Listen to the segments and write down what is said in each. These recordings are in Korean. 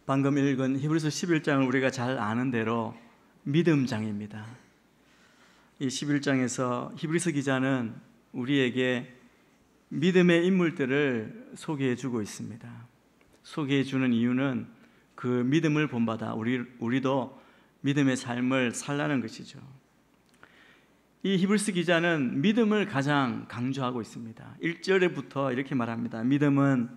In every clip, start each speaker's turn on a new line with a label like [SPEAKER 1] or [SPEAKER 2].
[SPEAKER 1] 방금 읽은 히브리서 11장을 우리가 잘 아는 대로 믿음장입니다. 이 11장에서 히브리서 기자는 우리에게 믿음의 인물들을 소개해 주고 있습니다. 소개해 주는 이유는 그 믿음을 본받아 우리도 믿음의 삶을 살라는 것이죠. 이 히브리서 기자는 믿음을 가장 강조하고 있습니다. 1절에부터 이렇게 말합니다. 믿음은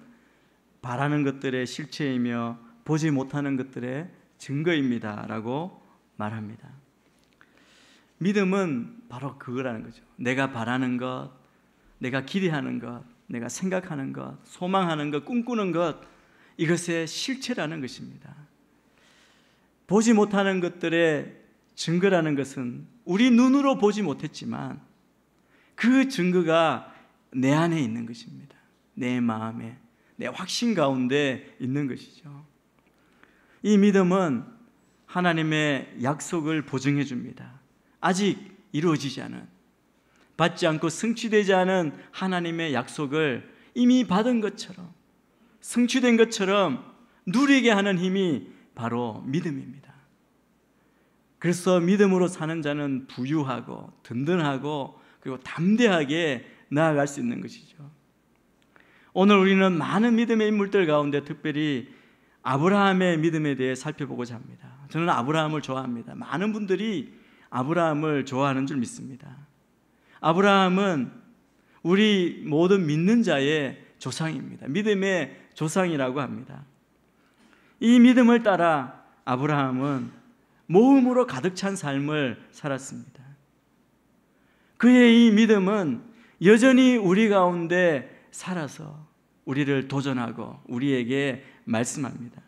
[SPEAKER 1] 바라는 것들의 실체이며 보지 못하는 것들의 증거입니다 라고 말합니다. 믿음은 바로 그거라는 거죠. 내가 바라는 것, 내가 기대하는 것, 내가 생각하는 것, 소망하는 것, 꿈꾸는 것, 이것의 실체라는 것입니다. 보지 못하는 것들의 증거라는 것은 우리 눈으로 보지 못했지만 그 증거가 내 안에 있는 것입니다. 내 마음에, 내 확신 가운데 있는 것이죠. 이 믿음은 하나님의 약속을 보증해 줍니다. 아직 이루어지지 않은, 받지 않고 성취되지 않은 하나님의 약속을 이미 받은 것처럼, 성취된 것처럼 누리게 하는 힘이 바로 믿음입니다. 그래서 믿음으로 사는 자는 부유하고 든든하고 그리고 담대하게 나아갈 수 있는 것이죠. 오늘 우리는 많은 믿음의 인물들 가운데 특별히 아브라함의 믿음에 대해 살펴보고자 합니다. 저는 아브라함을 좋아합니다. 많은 분들이 아브라함을 좋아하는 줄 믿습니다. 아브라함은 우리 모든 믿는 자의 조상입니다. 믿음의 조상이라고 합니다. 이 믿음을 따라 아브라함은 모험으로 가득 찬 삶을 살았습니다. 그의 이 믿음은 여전히 우리 가운데 살아서 우리를 도전하고 우리에게 말씀합니다.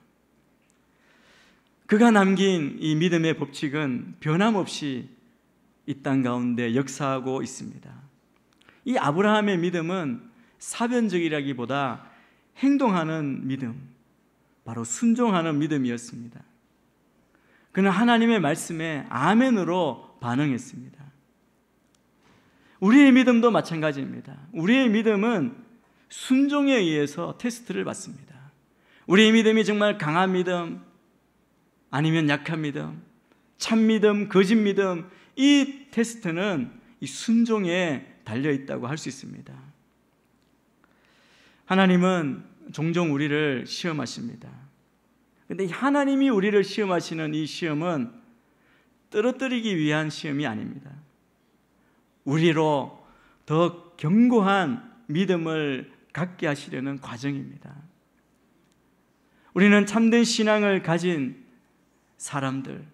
[SPEAKER 1] 그가 남긴 이 믿음의 법칙은 변함없이 이 땅 가운데 역사하고 있습니다. 이 아브라함의 믿음은 사변적이라기보다 행동하는 믿음, 바로 순종하는 믿음이었습니다. 그는 하나님의 말씀에 아멘으로 반응했습니다. 우리의 믿음도 마찬가지입니다. 우리의 믿음은 순종에 의해서 테스트를 받습니다. 우리의 믿음이 정말 강한 믿음, 아니면 약한 믿음, 참 믿음, 거짓 믿음, 이 테스트는 이 순종에 달려있다고 할 수 있습니다. 하나님은 종종 우리를 시험하십니다. 그런데 하나님이 우리를 시험하시는 이 시험은 떨어뜨리기 위한 시험이 아닙니다. 우리로 더 견고한 믿음을 갖게 하시려는 과정입니다. 우리는 참된 신앙을 가진 사람들,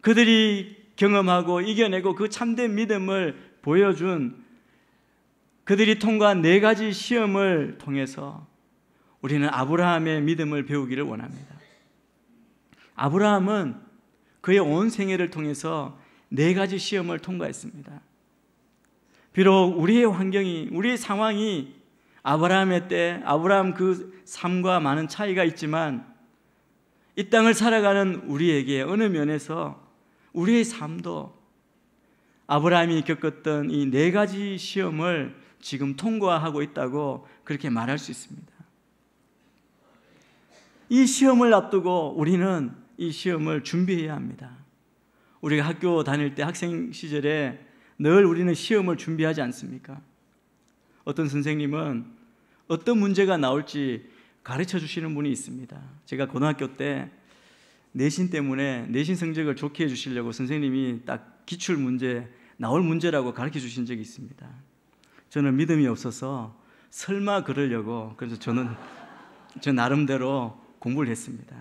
[SPEAKER 1] 그들이 경험하고 이겨내고 그 참된 믿음을 보여준 그들이 통과한 4가지 시험을 통해서 우리는 아브라함의 믿음을 배우기를 원합니다. 아브라함은 그의 온 생애를 통해서 4가지 시험을 통과했습니다. 비록 우리의 환경이, 우리의 상황이 아브라함의 때, 아브라함 그 삶과 많은 차이가 있지만 이 땅을 살아가는 우리에게 어느 면에서 우리의 삶도 아브라함이 겪었던 이 4가지 시험을 지금 통과하고 있다고 그렇게 말할 수 있습니다. 이 시험을 앞두고 우리는 이 시험을 준비해야 합니다. 우리가 학교 다닐 때 학생 시절에 늘 우리는 시험을 준비하지 않습니까? 어떤 선생님은 어떤 문제가 나올지 가르쳐 주시는 분이 있습니다. 제가 고등학교 때 내신 때문에 내신 성적을 좋게 해주시려고 선생님이 딱 기출 문제, 나올 문제라고 가르쳐 주신 적이 있습니다. 저는 믿음이 없어서 설마 그러려고, 그래서 저는 저 나름대로 공부를 했습니다.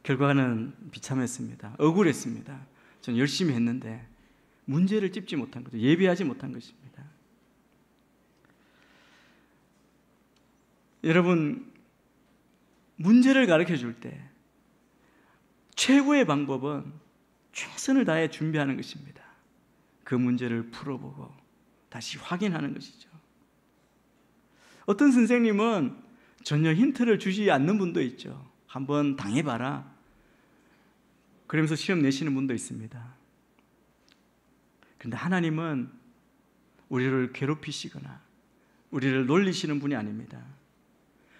[SPEAKER 1] 결과는 비참했습니다. 억울했습니다. 저는 열심히 했는데 문제를 찝지 못한 거죠. 예비하지 못한 것입니다. 여러분, 문제를 가르쳐 줄 때 최고의 방법은 최선을 다해 준비하는 것입니다. 그 문제를 풀어보고 다시 확인하는 것이죠. 어떤 선생님은 전혀 힌트를 주지 않는 분도 있죠. 한번 당해봐라, 그러면서 시험 내시는 분도 있습니다. 그런데 하나님은 우리를 괴롭히시거나 우리를 놀리시는 분이 아닙니다.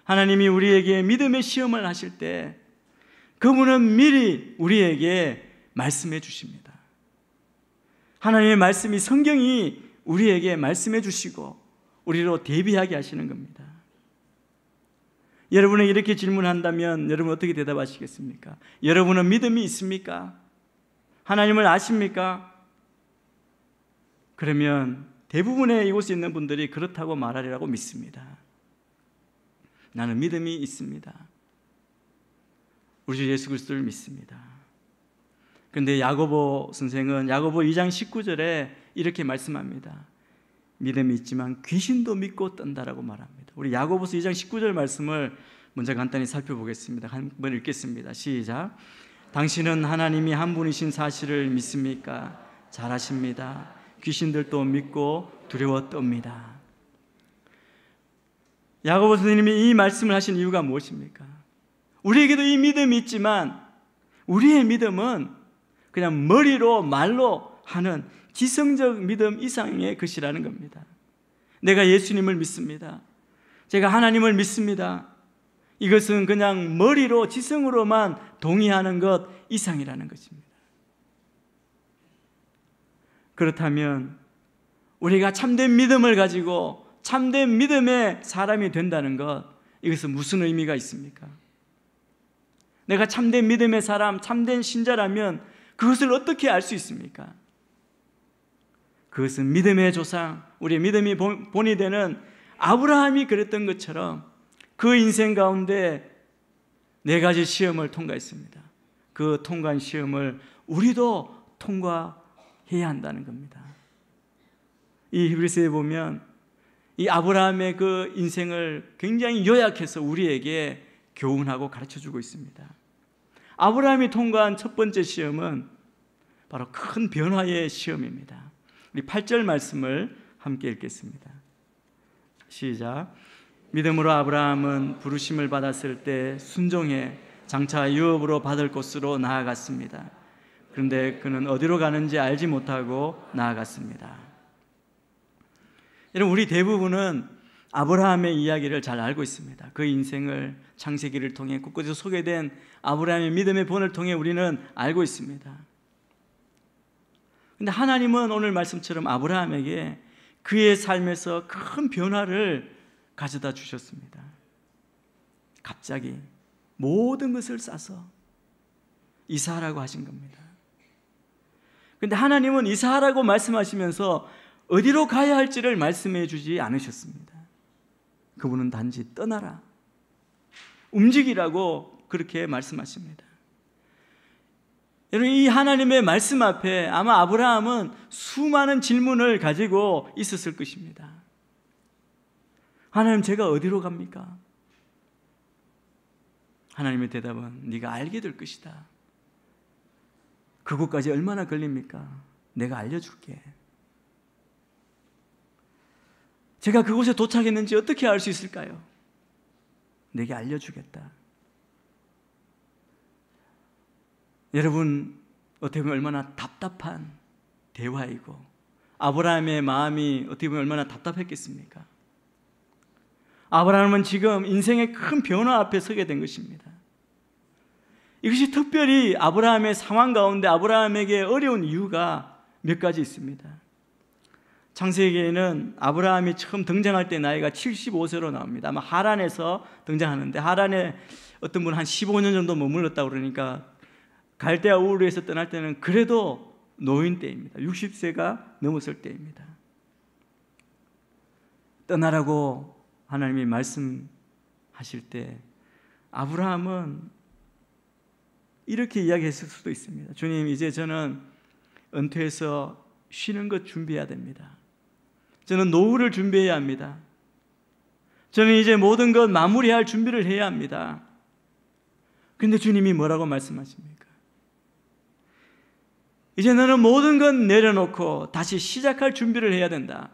[SPEAKER 1] 하나님이 우리에게 믿음의 시험을 하실 때 그분은 미리 우리에게 말씀해 주십니다. 하나님의 말씀이, 성경이 우리에게 말씀해 주시고 우리로 대비하게 하시는 겁니다. 여러분은 이렇게 질문한다면 여러분 어떻게 대답하시겠습니까? 여러분은 믿음이 있습니까? 하나님을 아십니까? 그러면 대부분의 이곳에 있는 분들이 그렇다고 말하리라고 믿습니다. 나는 믿음이 있습니다. 우리 주 예수 그리스도를 믿습니다. 그런데 야고보 선생은 야고보 2장 19절에 이렇게 말씀합니다. 믿음이 있지만 귀신도 믿고 떤다라고 말합니다. 우리 야고보서 2장 19절 말씀을 먼저 간단히 살펴보겠습니다. 한번 읽겠습니다. 시작. 당신은 하나님이 한 분이신 사실을 믿습니까? 잘하십니다. 귀신들도 믿고 두려워 떱니다. 야고보 선생님이 이 말씀을 하신 이유가 무엇입니까? 우리에게도 이 믿음이 있지만 우리의 믿음은 그냥 머리로 말로 하는 지성적 믿음 이상의 것이라는 겁니다. 내가 예수님을 믿습니다. 제가 하나님을 믿습니다. 이것은 그냥 머리로 지성으로만 동의하는 것 이상이라는 것입니다. 그렇다면 우리가 참된 믿음을 가지고 참된 믿음의 사람이 된다는 것, 이것은 무슨 의미가 있습니까? 내가 참된 믿음의 사람, 참된 신자라면 그것을 어떻게 알 수 있습니까? 그것은 믿음의 조상, 우리의 믿음이 본이 되는 아브라함이 그랬던 것처럼 그 인생 가운데 4가지 시험을 통과했습니다. 그 통과한 시험을 우리도 통과해야 한다는 겁니다. 이 히브리서에 보면 이 아브라함의 그 인생을 굉장히 요약해서 우리에게 교훈하고 가르쳐주고 있습니다. 아브라함이 통과한 첫 번째 시험은 바로 큰 변화의 시험입니다. 우리 8절 말씀을 함께 읽겠습니다. 시작. 믿음으로 아브라함은 부르심을 받았을 때 순종해 장차 유업으로 받을 곳으로 나아갔습니다. 그런데 그는 어디로 가는지 알지 못하고 나아갔습니다. 여러분, 우리 대부분은 아브라함의 이야기를 잘 알고 있습니다. 그 인생을 창세기를 통해 곳곳에서 소개된 아브라함의 믿음의 본을 통해 우리는 알고 있습니다. 그런데 하나님은 오늘 말씀처럼 아브라함에게 그의 삶에서 큰 변화를 가져다 주셨습니다. 갑자기 모든 것을 싸서 이사하라고 하신 겁니다. 그런데 하나님은 이사하라고 말씀하시면서 어디로 가야 할지를 말씀해 주지 않으셨습니다. 그분은 단지 떠나라, 움직이라고 그렇게 말씀하십니다. 여러분, 이 하나님의 말씀 앞에 아마 아브라함은 수많은 질문을 가지고 있었을 것입니다. 하나님, 제가 어디로 갑니까? 하나님의 대답은 네가 알게 될 것이다. 그곳까지 얼마나 걸립니까? 내가 알려줄게. 제가 그곳에 도착했는지 어떻게 알 수 있을까요? 내게 알려주겠다. 여러분, 어떻게 보면 얼마나 답답한 대화이고 아브라함의 마음이 어떻게 보면 얼마나 답답했겠습니까? 아브라함은 지금 인생의 큰 변화 앞에 서게 된 것입니다. 이것이 특별히 아브라함의 상황 가운데 아브라함에게 어려운 이유가 몇 가지 있습니다. 창세기에는 아브라함이 처음 등장할 때 나이가 75세로 나옵니다. 아마 하란에서 등장하는데, 하란에 어떤 분은 한 15년 정도 머물렀다고 그러니까 갈대아 우르에서 떠날 때는 그래도 노인 때입니다. 60세가 넘었을 때입니다. 떠나라고 하나님이 말씀하실 때 아브라함은 이렇게 이야기했을 수도 있습니다. 주님, 이제 저는 은퇴해서 쉬는 것 준비해야 됩니다. 저는 노후를 준비해야 합니다. 저는 이제 모든 것 마무리할 준비를 해야 합니다. 그런데 주님이 뭐라고 말씀하십니까? 이제 너는 모든 것 내려놓고 다시 시작할 준비를 해야 된다.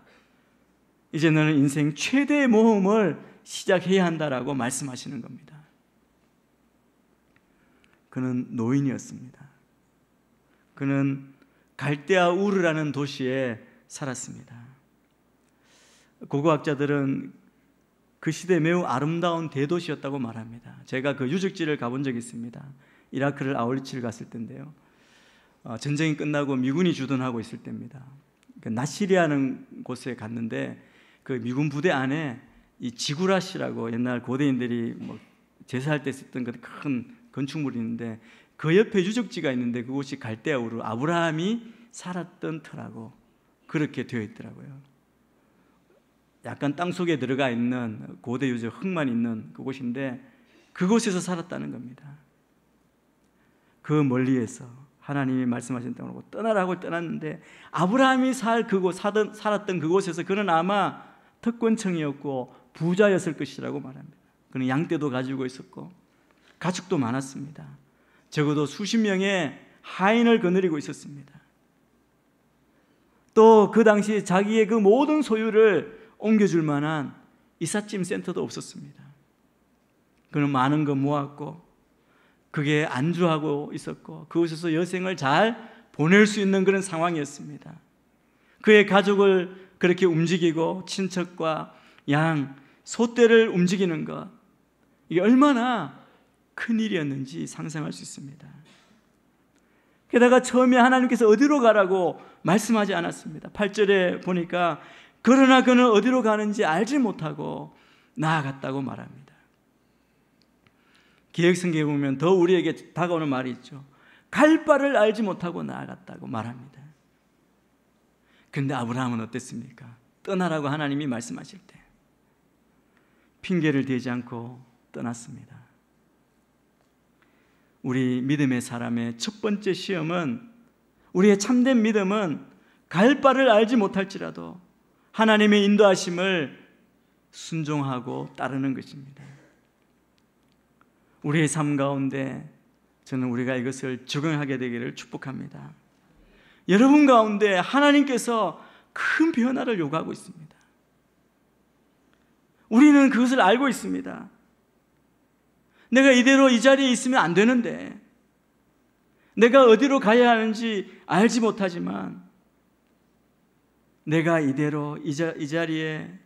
[SPEAKER 1] 이제 너는 인생 최대의 모험을 시작해야 한다라고 말씀하시는 겁니다. 그는 노인이었습니다. 그는 갈대아 우르라는 도시에 살았습니다. 고고학자들은 그 시대에 매우 아름다운 대도시였다고 말합니다. 제가 그 유적지를 가본 적이 있습니다. 이라크를 아울리치를 갔을 때인데요. 전쟁이 끝나고 미군이 주둔하고 있을 때입니다. 나시리라는 곳에 갔는데 그 미군 부대 안에 이 지구라시라고 옛날 고대인들이 뭐 제사할 때 썼던 그 큰 건축물이 있는데 그 옆에 유적지가 있는데 그곳이 갈대아우르 아브라함이 살았던 터라고 그렇게 되어 있더라고요. 약간 땅속에 들어가 있는 고대 유적 흙만 있는 그곳인데 그곳에서 살았다는 겁니다. 그 멀리에서 하나님이 말씀하신 땅으로 떠나라고 떠났는데 아브라함이 살았던 그곳에서 그는 아마 특권층이었고 부자였을 것이라고 말합니다. 그는 양떼도 가지고 있었고 가축도 많았습니다. 적어도 수십 명의 하인을 거느리고 있었습니다. 또 그 당시 자기의 그 모든 소유를 옮겨줄 만한 이삿짐 센터도 없었습니다. 그는 많은 거 모았고 그게 안주하고 있었고 그곳에서 여생을 잘 보낼 수 있는 그런 상황이었습니다. 그의 가족을 그렇게 움직이고 친척과 양, 소떼를 움직이는 것, 이게 얼마나 큰일이었는지 상상할 수 있습니다. 게다가 처음에 하나님께서 어디로 가라고 말씀하지 않았습니다. 8절에 보니까 그러나 그는 어디로 가는지 알지 못하고 나아갔다고 말합니다. 기획성경에 보면 더 우리에게 다가오는 말이 있죠. 갈 바를 알지 못하고 나아갔다고 말합니다. 그런데 아브라함은 어땠습니까? 떠나라고 하나님이 말씀하실 때 핑계를 대지 않고 떠났습니다. 우리 믿음의 사람의 첫 번째 시험은, 우리의 참된 믿음은 갈 바를 알지 못할지라도 하나님의 인도하심을 순종하고 따르는 것입니다. 우리의 삶 가운데 저는 우리가 이것을 적용하게 되기를 축복합니다. 여러분 가운데 하나님께서 큰 변화를 요구하고 있습니다. 우리는 그것을 알고 있습니다. 내가 이대로 이 자리에 있으면 안 되는데, 내가 어디로 가야 하는지 알지 못하지만 내가 이대로 이 자리에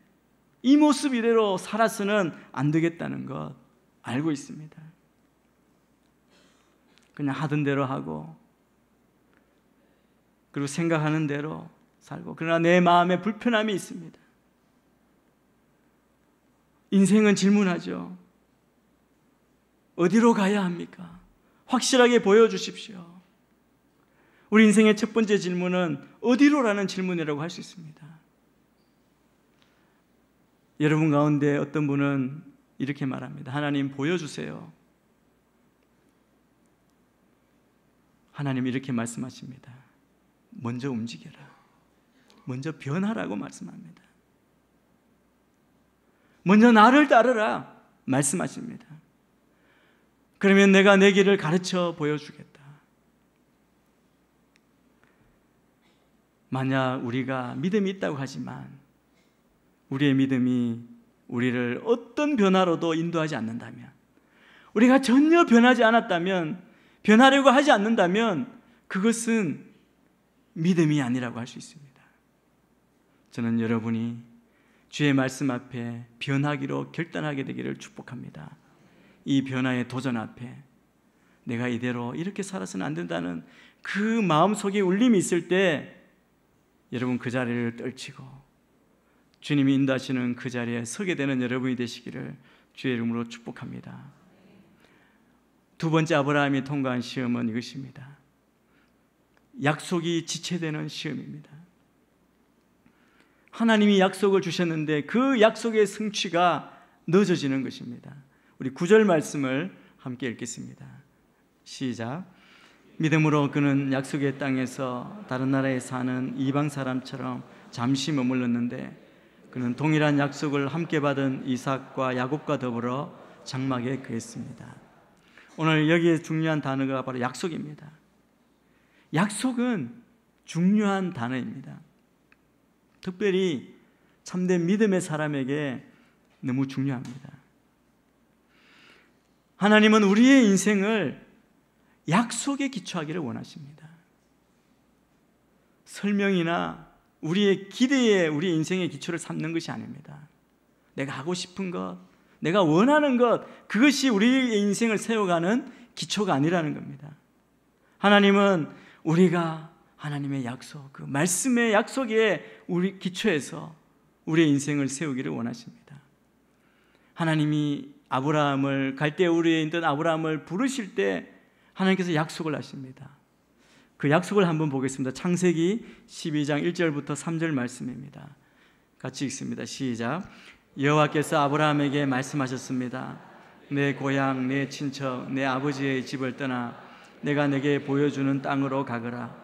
[SPEAKER 1] 이 모습 이대로 살아서는 안 되겠다는 것 알고 있습니다. 그냥 하던 대로 하고 그리고 생각하는 대로 살고, 그러나 내 마음에 불편함이 있습니다. 인생은 질문하죠. 어디로 가야 합니까? 확실하게 보여주십시오. 우리 인생의 첫 번째 질문은 어디로라는 질문이라고 할 수 있습니다. 여러분 가운데 어떤 분은 이렇게 말합니다. 하나님 보여주세요. 하나님 이렇게 말씀하십니다. 먼저 움직여라. 먼저 변하라고 말씀합니다. 먼저 나를 따르라 말씀하십니다. 그러면 내가 내 길을 가르쳐 보여주겠다. 만약 우리가 믿음이 있다고 하지만 우리의 믿음이 우리를 어떤 변화로도 인도하지 않는다면, 우리가 전혀 변하지 않았다면, 변하려고 하지 않는다면 그것은 믿음이 아니라고 할 수 있습니다. 저는 여러분이 주의 말씀 앞에 변하기로 결단하게 되기를 축복합니다. 이 변화의 도전 앞에 내가 이대로 이렇게 살아서는 안 된다는 그 마음속에 울림이 있을 때 여러분 그 자리를 떨치고 주님이 인도하시는 그 자리에 서게 되는 여러분이 되시기를 주의 이름으로 축복합니다. 두 번째 아브라함이 통과한 시험은 이것입니다. 약속이 지체되는 시험입니다. 하나님이 약속을 주셨는데 그 약속의 성취가 늦어지는 것입니다. 우리 9절 말씀을 함께 읽겠습니다. 시작. 믿음으로 그는 약속의 땅에서 다른 나라에 사는 이방 사람처럼 잠시 머물렀는데 그는 동일한 약속을 함께 받은 이삭과 야곱과 더불어 장막에 거했습니다. 오늘 여기에 중요한 단어가 바로 약속입니다. 약속은 중요한 단어입니다. 특별히 참된 믿음의 사람에게 너무 중요합니다. 하나님은 우리의 인생을 약속에 기초하기를 원하십니다. 설명이나 우리의 기대에 우리의 인생의 기초를 삼는 것이 아닙니다. 내가 하고 싶은 것, 내가 원하는 것, 그것이 우리의 인생을 세워가는 기초가 아니라는 겁니다. 하나님은 우리가 하나님의 약속, 그 말씀의 약속에 우리 기초에서 우리의 인생을 세우기를 원하십니다. 하나님이 아브라함을 갈대 우르에 있던 아브라함을 부르실 때 하나님께서 약속을 하십니다. 그 약속을 한번 보겠습니다. 창세기 12장 1절부터 3절 말씀입니다. 같이 읽습니다. 시작. 여호와께서 아브라함에게 말씀하셨습니다. 내 고향, 내 친척, 내 아버지의 집을 떠나 내가 내게 보여주는 땅으로 가거라.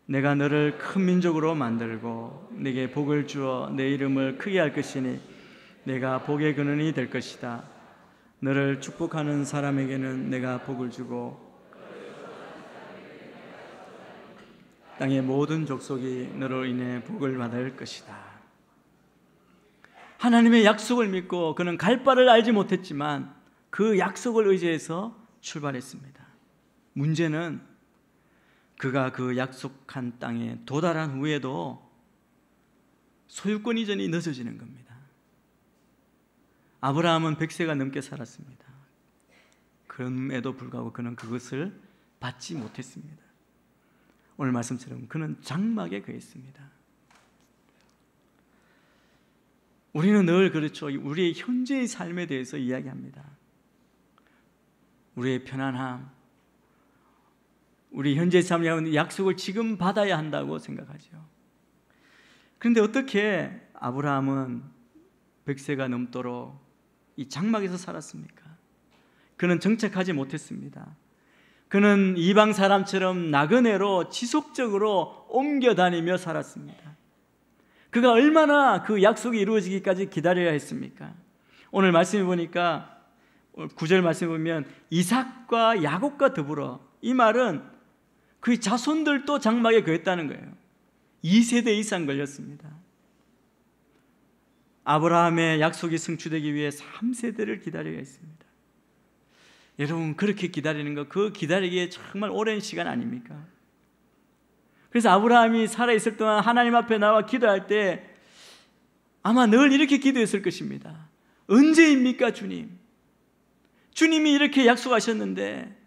[SPEAKER 1] 내가 너를 큰 민족으로 만들고 내게 복을 주어 내 이름을 크게 할 것이니 내가 복의 근원이 될 것이다. 너를 축복하는 사람에게는 내가 복을 주고 땅의 모든 족속이 너로 인해 복을 받을 것이다. 하나님의 약속을 믿고 그는 갈 바를 알지 못했지만 그 약속을 의지해서 출발했습니다. 문제는 그가 그 약속한 땅에 도달한 후에도 소유권 이전이 늦어지는 겁니다. 아브라함은 100세가 넘게 살았습니다. 그럼에도 불구하고 그는 그것을 받지 못했습니다. 오늘 말씀처럼 그는 장막에 거했습니다. 우리는 늘 그렇죠. 우리의 현재의 삶에 대해서 이야기합니다. 우리의 편안함, 우리 현재의 삶의 약속을 지금 받아야 한다고 생각하죠. 그런데 어떻게 아브라함은 100세가 넘도록 이 장막에서 살았습니까? 그는 정착하지 못했습니다. 그는 이방 사람처럼 나그네로 지속적으로 옮겨 다니며 살았습니다. 그가 얼마나 그 약속이 이루어지기까지 기다려야 했습니까? 오늘 말씀해 보니까 9절 말씀해 보면 이삭과 야곱과 더불어, 이 말은 그 자손들도 장막에 거했다는 거예요. 2세대 이상 걸렸습니다. 아브라함의 약속이 성취되기 위해 3세대를 기다려야 했습니다. 여러분, 그렇게 기다리는 거, 그 기다리기에 정말 오랜 시간 아닙니까? 그래서 아브라함이 살아있을 동안 하나님 앞에 나와 기도할 때 아마 늘 이렇게 기도했을 것입니다. 언제입니까, 주님? 주님이 이렇게 약속하셨는데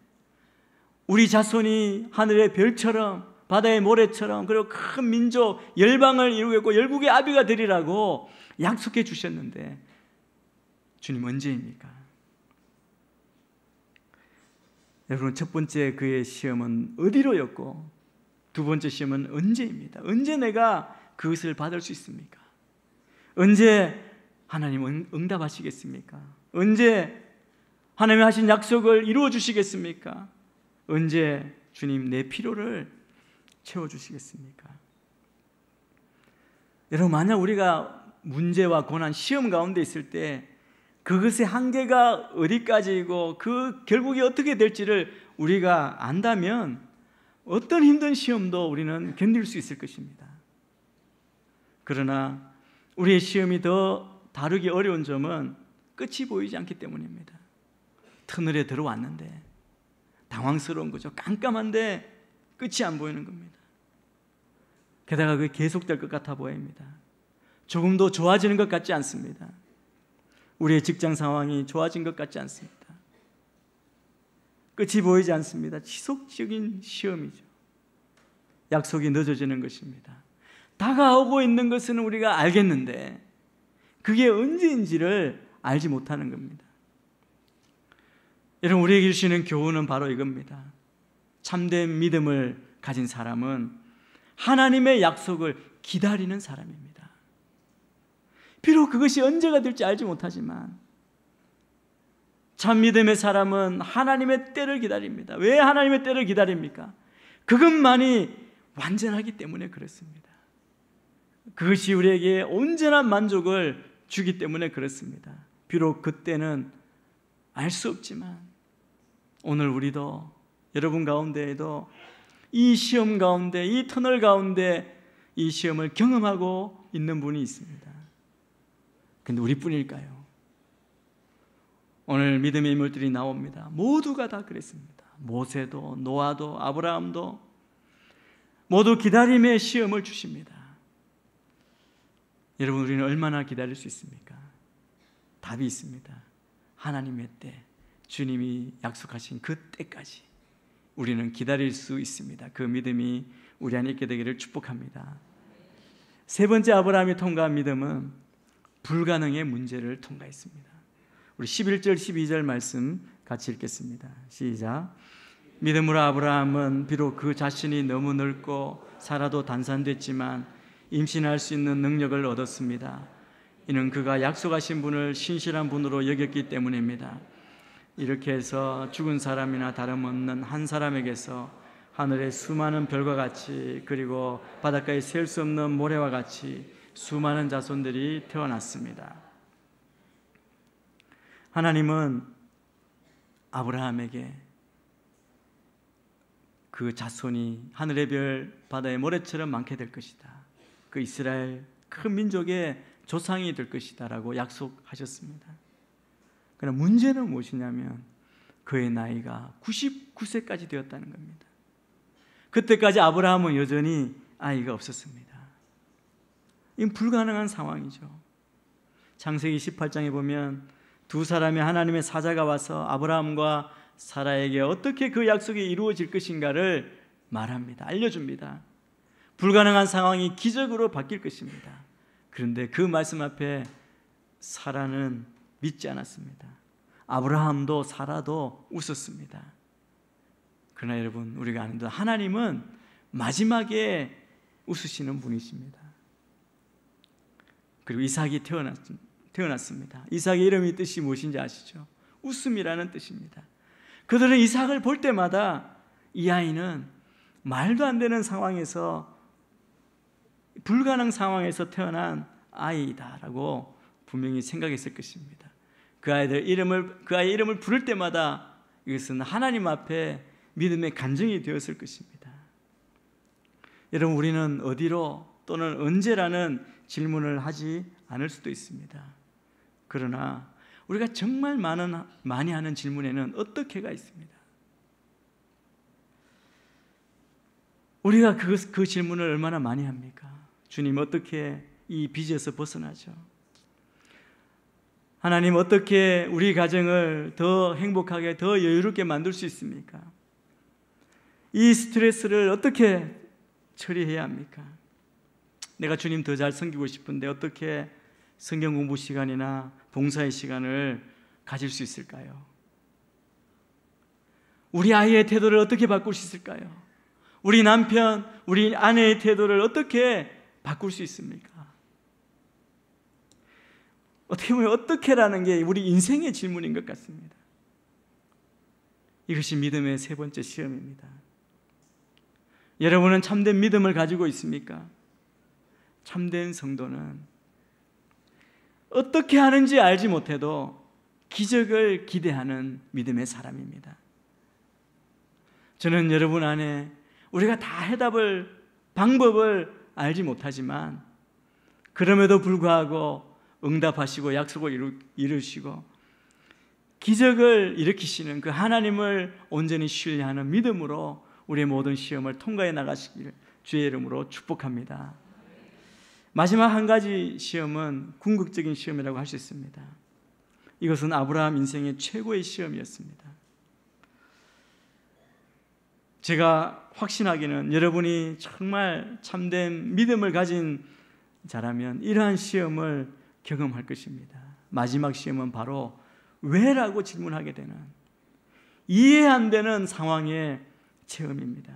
[SPEAKER 1] 우리 자손이 하늘의 별처럼 바다의 모래처럼 그리고 큰 민족 열방을 이루겠고 열국의 아비가 되리라고 약속해 주셨는데 주님 언제입니까? 여러분, 첫 번째 그의 시험은 어디로였고 두 번째 시험은 언제입니다. 언제 내가 그것을 받을 수 있습니까? 언제 하나님은 응답하시겠습니까? 언제 하나님이 하신 약속을 이루어 주시겠습니까? 언제 주님 내 필요를 채워주시겠습니까? 여러분, 만약 우리가 문제와 고난, 시험 가운데 있을 때 그것의 한계가 어디까지이고 그 결국이 어떻게 될지를 우리가 안다면 어떤 힘든 시험도 우리는 견딜 수 있을 것입니다. 그러나 우리의 시험이 더 다루기 어려운 점은 끝이 보이지 않기 때문입니다. 터널에 들어왔는데 당황스러운 거죠. 깜깜한데 끝이 안 보이는 겁니다. 게다가 그게 계속될 것 같아 보입니다. 조금도 좋아지는 것 같지 않습니다. 우리의 직장 상황이 좋아진 것 같지 않습니다. 끝이 보이지 않습니다. 지속적인 시험이죠. 약속이 늦어지는 것입니다. 다가오고 있는 것은 우리가 알겠는데 그게 언제인지를 알지 못하는 겁니다. 여러분, 우리에게 주시는 교훈은 바로 이겁니다. 참된 믿음을 가진 사람은 하나님의 약속을 기다리는 사람입니다. 비록 그것이 언제가 될지 알지 못하지만 참 믿음의 사람은 하나님의 때를 기다립니다. 왜 하나님의 때를 기다립니까? 그것만이 완전하기 때문에 그렇습니다. 그것이 우리에게 온전한 만족을 주기 때문에 그렇습니다. 비록 그때는 알 수 없지만 오늘 우리도, 여러분 가운데에도 이 시험 가운데, 이 터널 가운데 이 시험을 경험하고 있는 분이 있습니다. 근데 우리뿐일까요? 오늘 믿음의 인물들이 나옵니다. 모두가 다 그랬습니다. 모세도, 노아도, 아브라함도 모두 기다림의 시험을 주십니다. 여러분, 우리는 얼마나 기다릴 수 있습니까? 답이 있습니다. 하나님의 때, 주님이 약속하신 그 때까지 우리는 기다릴 수 있습니다. 그 믿음이 우리 안에 있게 되기를 축복합니다. 세 번째 아브라함이 통과한 믿음은 불가능의 문제를 통과했습니다. 우리 11절 12절 말씀 같이 읽겠습니다. 시작. 믿음으로 아브라함은 비록 그 자신이 너무 늙고 살아도 단산됐지만 임신할 수 있는 능력을 얻었습니다. 이는 그가 약속하신 분을 신실한 분으로 여겼기 때문입니다. 이렇게 해서 죽은 사람이나 다름없는 한 사람에게서 하늘의 수많은 별과 같이 그리고 바닷가에 셀 수 없는 모래와 같이 수많은 자손들이 태어났습니다. 하나님은 아브라함에게 그 자손이 하늘의 별, 바다의 모래처럼 많게 될 것이다. 그 이스라엘 큰 민족의 조상이 될 것이다 라고 약속하셨습니다. 그러나 문제는 무엇이냐면 그의 나이가 99세까지 되었다는 겁니다. 그때까지 아브라함은 여전히 아이가 없었습니다. 이건 불가능한 상황이죠. 창세기 18장에 보면 두 사람의 하나님의 사자가 와서 아브라함과 사라에게 어떻게 그 약속이 이루어질 것인가를 말합니다. 알려줍니다. 불가능한 상황이 기적으로 바뀔 것입니다. 그런데 그 말씀 앞에 사라는 믿지 않았습니다. 아브라함도 사라도 웃었습니다. 그러나 여러분, 우리가 아는 대로 하나님은 마지막에 웃으시는 분이십니다. 그리고 이삭이 태어났습니다. 이삭의 이름의 뜻이 무엇인지 아시죠? 웃음이라는 뜻입니다. 그들은 이삭을 볼 때마다 이 아이는 말도 안 되는 상황에서, 불가능 상황에서 태어난 아이다라고 분명히 생각했을 것입니다. 그 아이의 이름을 부를 때마다 이것은 하나님 앞에 믿음의 간증이 되었을 것입니다. 여러분, 우리는 어디로 또는 언제라는 질문을 하지 않을 수도 있습니다. 그러나 우리가 정말 많이 하는 질문에는 어떻게가 있습니다. 우리가 그 질문을 얼마나 많이 합니까? 주님, 어떻게 이 빚에서 벗어나죠? 하나님, 어떻게 우리 가정을 더 행복하게, 더 여유롭게 만들 수 있습니까? 이 스트레스를 어떻게 처리해야 합니까? 내가 주님 더 잘 섬기고 싶은데 어떻게 성경 공부 시간이나 봉사의 시간을 가질 수 있을까요? 우리 아이의 태도를 어떻게 바꿀 수 있을까요? 우리 남편, 우리 아내의 태도를 어떻게 바꿀 수 있습니까? 어떻게 보면 어떻게라는 게 우리 인생의 질문인 것 같습니다. 이것이 믿음의 세 번째 시험입니다. 여러분은 참된 믿음을 가지고 있습니까? 참된 성도는 어떻게 하는지 알지 못해도 기적을 기대하는 믿음의 사람입니다. 저는 여러분 안에 우리가 다 방법을 알지 못하지만 그럼에도 불구하고 응답하시고 약속을 이루시고 기적을 일으키시는 그 하나님을 온전히 신뢰하는 믿음으로 우리의 모든 시험을 통과해 나가시기를 주의 이름으로 축복합니다. 마지막 한 가지 시험은 궁극적인 시험이라고 할 수 있습니다. 이것은 아브라함 인생의 최고의 시험이었습니다. 제가 확신하기는 여러분이 정말 참된 믿음을 가진 자라면 이러한 시험을 경험할 것입니다. 마지막 시험은 바로 왜라고 질문하게 되는, 이해 안 되는 상황의 체험입니다.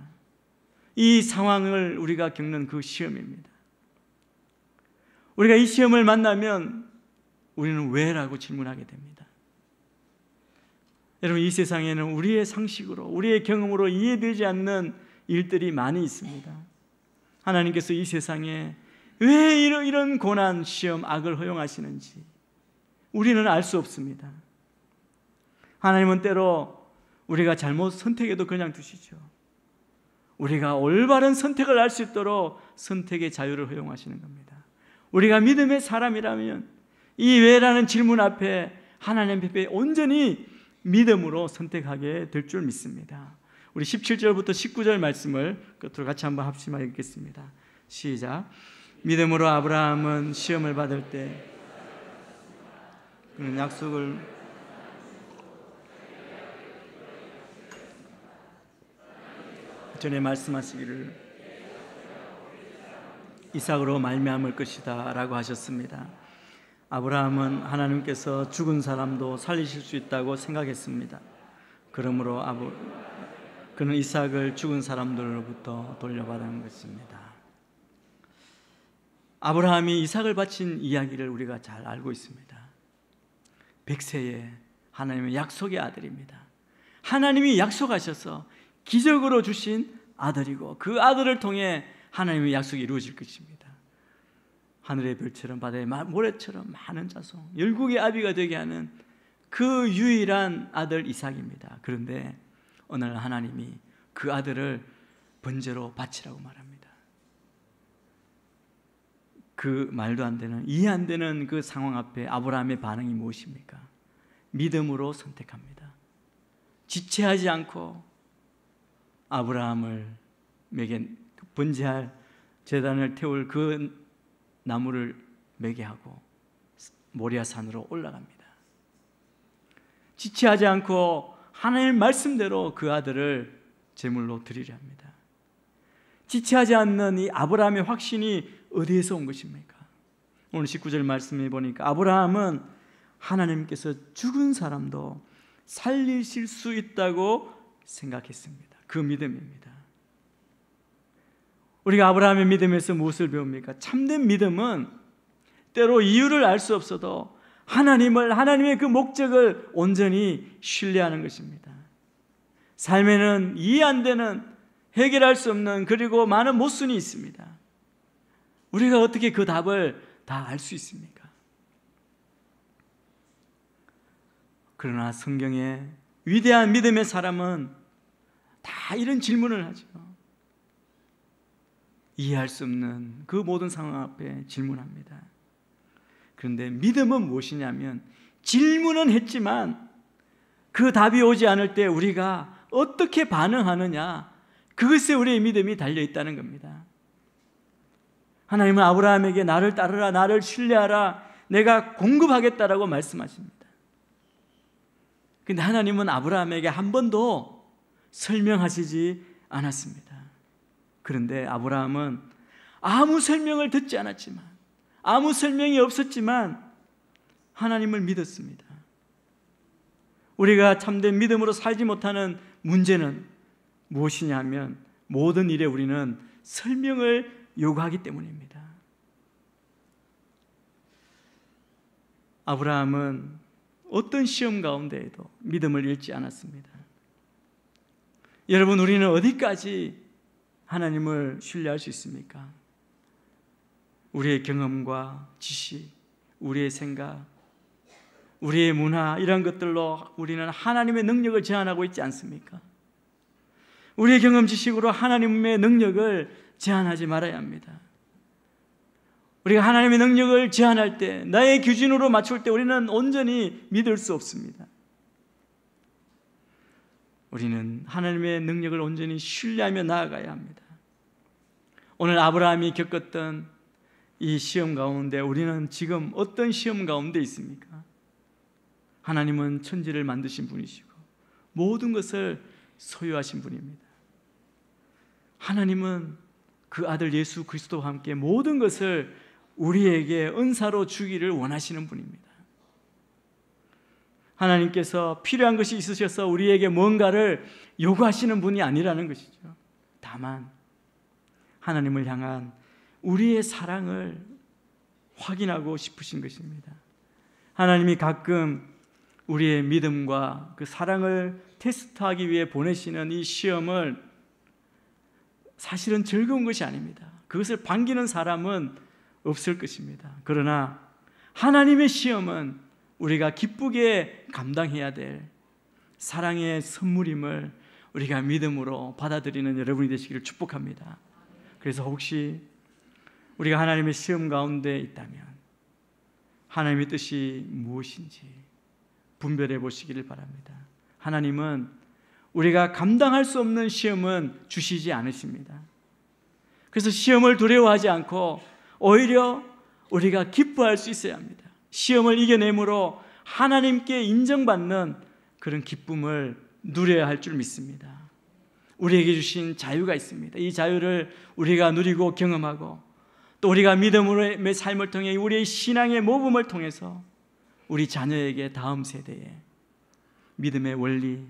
[SPEAKER 1] 이 상황을 우리가 겪는 그 시험입니다. 우리가 이 시험을 만나면 우리는 왜라고 질문하게 됩니다. 여러분, 이 세상에는 우리의 상식으로, 우리의 경험으로 이해되지 않는 일들이 많이 있습니다. 하나님께서 이 세상에 왜 이런 고난, 시험, 악을 허용하시는지 우리는 알 수 없습니다. 하나님은 때로 우리가 잘못 선택해도 그냥 두시죠. 우리가 올바른 선택을 할 수 있도록 선택의 자유를 허용하시는 겁니다. 우리가 믿음의 사람이라면 이 왜라는 질문 앞에 하나님 앞에 온전히 믿음으로 선택하게 될 줄 믿습니다. 우리 17절부터 19절 말씀을 끝으로 같이 한번 합심하여 읽겠습니다. 시작. 믿음으로 아브라함은 시험을 받을 때 그는 약속을 전에 말씀하시기를 이삭으로 말미암을 것이다 라고 하셨습니다. 아브라함은 하나님께서 죽은 사람도 살리실 수 있다고 생각했습니다. 그러므로 그는 이삭을 죽은 사람들로부터 돌려받은 것입니다. 아브라함이 이삭을 바친 이야기를 우리가 잘 알고 있습니다. 100세에 하나님의 약속의 아들입니다. 하나님이 약속하셔서 기적으로 주신 아들이고 그 아들을 통해 하나님의 약속이 이루어질 것입니다. 하늘의 별처럼 바다의 모래처럼 많은 자손, 열국의 아비가 되게 하는 그 유일한 아들 이삭입니다. 그런데 어느 날 하나님이 그 아들을 번제로 바치라고 말합니다. 그 말도 안 되는, 이해 안 되는 그 상황 앞에 아브라함의 반응이 무엇입니까? 믿음으로 선택합니다. 지체하지 않고 아브라함을 번제할 제단을 태울 그 나무를 매게 하고 모리아 산으로 올라갑니다. 지체하지 않고 하나님의 말씀대로 그 아들을 제물로 드리려 합니다. 지체하지 않는 이 아브라함의 확신이 어디에서 온 것입니까? 오늘 19절 말씀해 보니까 아브라함은 하나님께서 죽은 사람도 살리실 수 있다고 생각했습니다. 그 믿음입니다. 우리가 아브라함의 믿음에서 무엇을 배웁니까? 참된 믿음은 때로 이유를 알 수 없어도 하나님의 그 목적을 온전히 신뢰하는 것입니다. 삶에는 이해 안 되는, 해결할 수 없는, 그리고 많은 모순이 있습니다. 우리가 어떻게 그 답을 다 알 수 있습니까? 그러나 성경의 위대한 믿음의 사람은 다 이런 질문을 하죠. 이해할 수 없는 그 모든 상황 앞에 질문합니다. 그런데 믿음은 무엇이냐면 질문은 했지만 그 답이 오지 않을 때 우리가 어떻게 반응하느냐, 그것에 우리의 믿음이 달려있다는 겁니다. 하나님은 아브라함에게 나를 따르라, 나를 신뢰하라, 내가 공급하겠다라고 말씀하십니다. 그런데 하나님은 아브라함에게 한 번도 설명하시지 않았습니다. 그런데 아브라함은 아무 설명을 듣지 않았지만, 아무 설명이 없었지만 하나님을 믿었습니다. 우리가 참된 믿음으로 살지 못하는 문제는 무엇이냐면 모든 일에 우리는 설명을 요구하기 때문입니다. 아브라함은 어떤 시험 가운데에도 믿음을 잃지 않았습니다. 여러분, 우리는 어디까지 하나님을 신뢰할 수 있습니까? 우리의 경험과 지식, 우리의 생각, 우리의 문화, 이런 것들로 우리는 하나님의 능력을 제한하고 있지 않습니까? 우리의 경험, 지식으로 하나님의 능력을 제한하지 말아야 합니다. 우리가 하나님의 능력을 제한할 때, 나의 기준으로 맞출 때 우리는 온전히 믿을 수 없습니다. 우리는 하나님의 능력을 온전히 신뢰하며 나아가야 합니다. 오늘 아브라함이 겪었던 이 시험 가운데 우리는 지금 어떤 시험 가운데 있습니까? 하나님은 천지를 만드신 분이시고 모든 것을 소유하신 분입니다. 하나님은 그 아들 예수 그리스도와 함께 모든 것을 우리에게 은사로 주기를 원하시는 분입니다. 하나님께서 필요한 것이 있으셔서 우리에게 뭔가를 요구하시는 분이 아니라는 것이죠. 다만 하나님을 향한 우리의 사랑을 확인하고 싶으신 것입니다. 하나님이 가끔 우리의 믿음과 그 사랑을 테스트하기 위해 보내시는 이 시험을 사실은 즐거운 것이 아닙니다. 그것을 반기는 사람은 없을 것입니다. 그러나 하나님의 시험은 우리가 기쁘게 감당해야 될 사랑의 선물임을 우리가 믿음으로 받아들이는 여러분이 되시기를 축복합니다. 그래서 혹시 우리가 하나님의 시험 가운데 있다면 하나님의 뜻이 무엇인지 분별해 보시기를 바랍니다. 하나님은 우리가 감당할 수 없는 시험은 주시지 않으십니다. 그래서 시험을 두려워하지 않고 오히려 우리가 기뻐할 수 있어야 합니다. 시험을 이겨내므로 하나님께 인정받는 그런 기쁨을 누려야 할 줄 믿습니다. 우리에게 주신 자유가 있습니다. 이 자유를 우리가 누리고 경험하고 또 우리가 믿음의 삶을 통해 우리의 신앙의 모범을 통해서 우리 자녀에게 다음 세대에 믿음의 원리,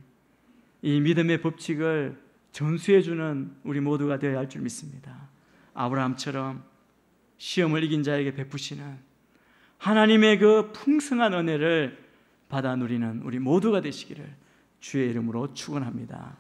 [SPEAKER 1] 이 믿음의 법칙을 전수해주는 우리 모두가 되어야 할 줄 믿습니다. 아브라함처럼 시험을 이긴 자에게 베푸시는 하나님의 그 풍성한 은혜를 받아 누리는 우리 모두가 되시기를 주의 이름으로 축원합니다.